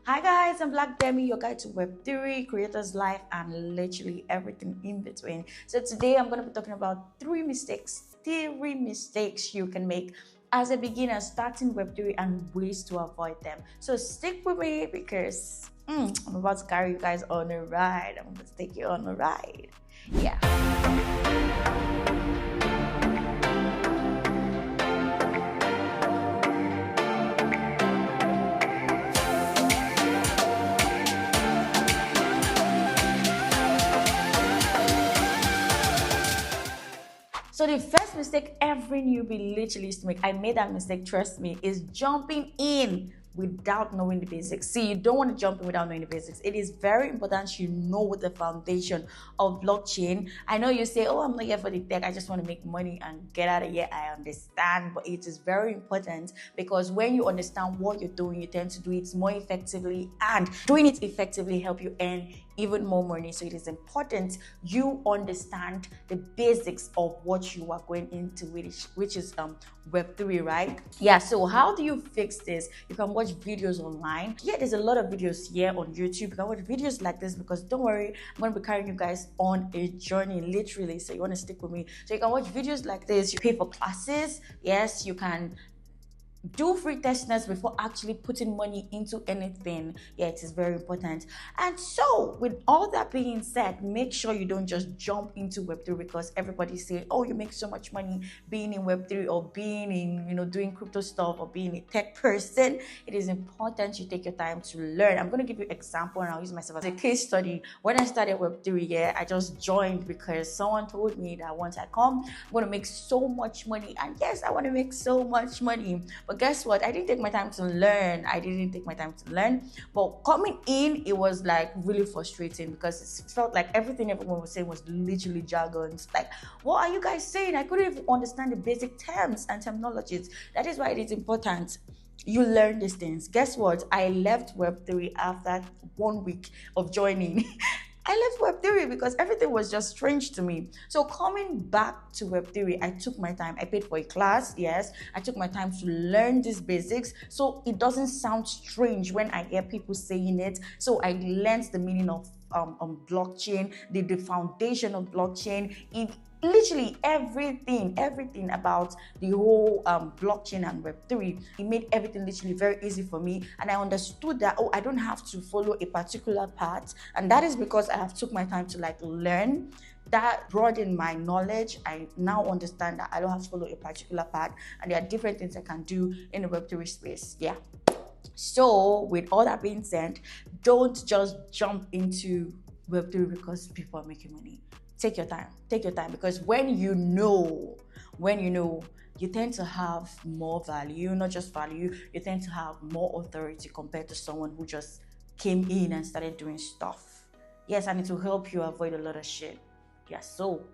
Hi guys, I'm Black Demi, your guide to Web3, creators life, and literally everything in between. So today I'm going to be talking about three mistakes you can make as a beginner starting Web3 and ways to avoid them. So stick with me because I'm about to carry you guys on a ride. I'm going to take you on a ride. Yeah. So the first mistake every newbie literally used to make, I made that mistake, trust me, is jumping in without knowing the basics. See, you don't want to jump in without knowing the basics. It is very important you know the foundation of blockchain. I know you say, oh, I'm not here for the tech, I just want to make money and get out of here. I understand, but it is very important because when you understand what you're doing, you tend to do it more effectively, and doing it effectively help you earn even more money. So it is important you understand the basics of what you are going into, which is Web3, right? Yeah, so how do you fix this? You can watch videos online. Yeah, there's a lot of videos here on YouTube. You can watch videos like this because don't worry, I'm going to be carrying you guys on a journey, literally. So you want to stick with me. So you can watch videos like this. You pay for classes. Yes, you can do free testnets before actually putting money into anything. Yeah, it is very important. And so with all that being said, make sure you don't just jump into Web3 because everybody say, oh, you make so much money being in Web3 or being in doing crypto stuff or being a tech person. It is important you take your time to learn. I'm going to give you an example and I'll use myself as a case study. When I started Web3, yeah, I just joined because someone told me that once I come, I'm going to make so much money. And yes, I want to make so much money, but guess what? I didn't take my time to learn. But coming in, it was like really frustrating because it felt like everything everyone was saying was literally jargon. It's like, what are you guys saying? I couldn't even understand the basic terms and terminologies. That is why it is important you learn these things. Guess what? I left Web3 after 1 week of joining. I left Web3 because everything was just strange to me. So coming back to Web3, I took my time. I paid for a class, yes. I took my time to learn these basics so it doesn't sound strange when I hear people saying it. So I learned the meaning of blockchain, the foundation of blockchain. Literally everything about the whole blockchain and Web3. It made everything literally very easy for me, and I understood that, oh, I don't have to follow a particular path, and that is because I have took my time to learn. That broadened my knowledge. I now understand that I don't have to follow a particular path, and there are different things I can do in the Web3 space. Yeah. So with all that being said, don't just jump into Web3 because people are making money. Take your time because when you know, you tend to have more value, not just value, you tend to have more authority compared to someone who just came in and started doing stuff. Yes, and it will help you avoid a lot of shit. Yes, so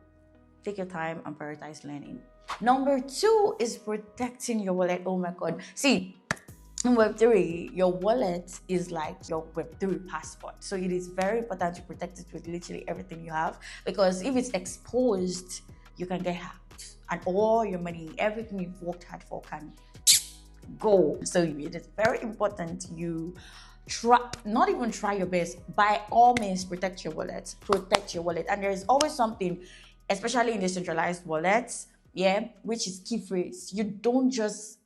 take your time and prioritize learning. Number 2 is protecting your wallet. Oh my God. See, in Web3, your wallet is like your Web3 passport. So it is very important to protect it with literally everything you have, because if it's exposed, you can get hacked and all your money, everything you've worked hard for can go. So it is very important you not even try your best. By all means, protect your wallet. And there is always something, especially in decentralized wallets, yeah, which is key phrase. You don't just,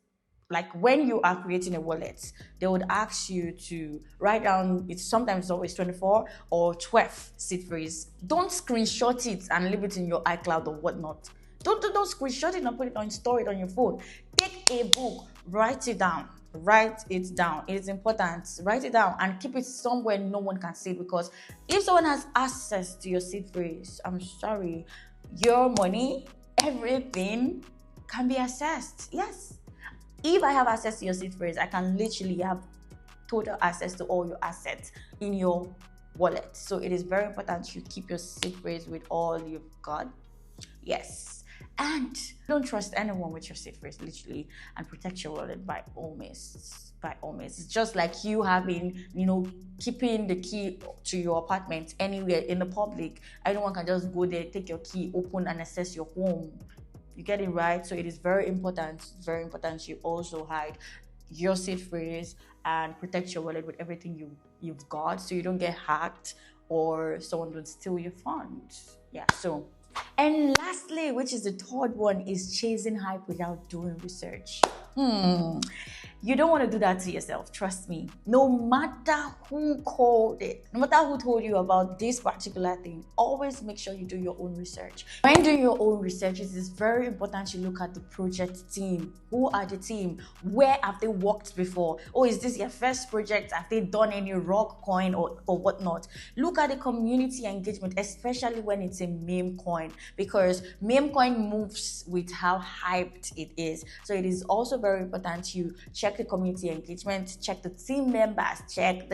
like when you are creating a wallet, they would ask you to write down, it's sometimes always 24 or 12 seed phrase. Don't screenshot it and leave it in your iCloud or whatnot. Don't screenshot it and put it on, store it on your phone. Take a book, write it down. It is important. Write it down and keep it somewhere no one can see it, because if someone has access to your seed phrase, I'm sorry, your money, everything can be accessed. Yes. If I have access to your seed phrase, I can literally have total access to all your assets in your wallet. So it is very important you keep your seed phrase with all you've got. Yes. And don't trust anyone with your seed phrase, literally, and protect your wallet by all means. It's just like you having, keeping the key to your apartment anywhere in the public. Anyone can just go there, take your key, open and access your home. You get it right? So it is very important you also hide your seed phrase and protect your wallet with everything you've got, so you don't get hacked or someone don't steal your funds. Yeah, so. And lastly, which is the third one, is chasing hype without doing research. You don't want to do that to yourself, trust me. No matter who called it, no matter who told you about this particular thing, always make sure you do your own research. When doing your own research, it is very important to look at the project team. Who are the team? Where have they worked before? Oh, is this your first project? Have they done any rock coin or whatnot? Look at the community engagement, especially when it's a meme coin, because meme coin moves with how hyped it is. So it is also very important to check the community engagement, check the team members, check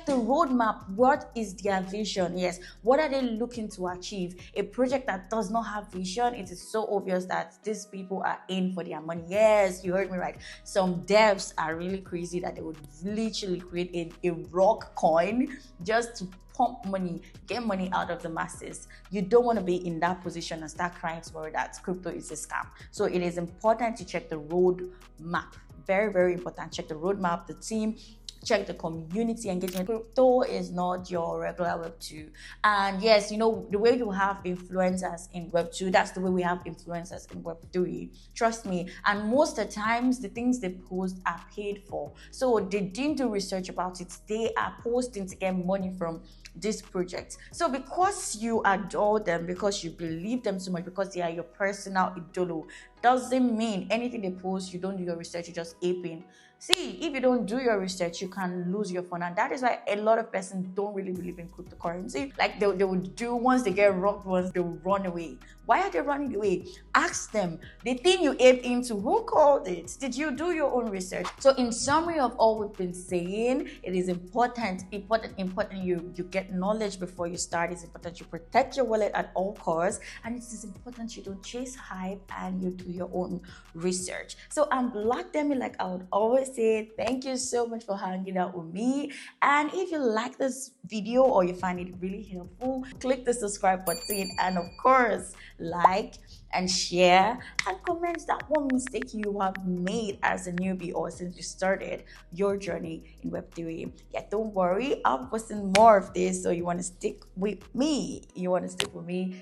the roadmap. What is their vision? Yes, what are they looking to achieve? A project that does not have vision, it is so obvious that these people are in for their money. Yes, you heard me right. Some devs are really crazy that they would literally create a rock coin just to pump money, get money out of the masses. You don't want to be in that position and start crying tomorrow that crypto is a scam. So it is important to check the roadmap. Very, very important. Check the roadmap, the team, check the community engagement. Crypto is not your regular Web2. And yes, you know, the way you have influencers in Web2, that's the way we have influencers in Web3. Trust me. And most of the times, the things they post are paid for. So they didn't do research about it. They are posting to get money from this project. So because you adore them, because you believe them so much, because they are your personal idol, doesn't mean anything they post, you don't do your research, you just aping. See, if you don't do your research, you can lose your fun. And that is why a lot of persons don't really believe in cryptocurrency. Like they would do, once they get robbed once, they will run away. Why are they running away? Ask them. The thing you ate into, who called it? Did you do your own research? So in summary of all we've been saying, it is important you get knowledge before you start. It's important you protect your wallet at all costs. And it is important you don't chase hype and you do your own research. So I'm Black Demi, like I would always say, thank you so much for hanging out with me. And if you like this video or you find it really helpful, click the subscribe button, and of course, like and share and comment that one mistake you have made as a newbie or since you started your journey in Web3. Yeah, don't worry, I'm posting more of this, so you want to stick with me.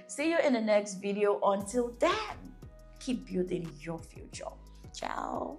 See you in the next video. Until then, keep building your future. Ciao.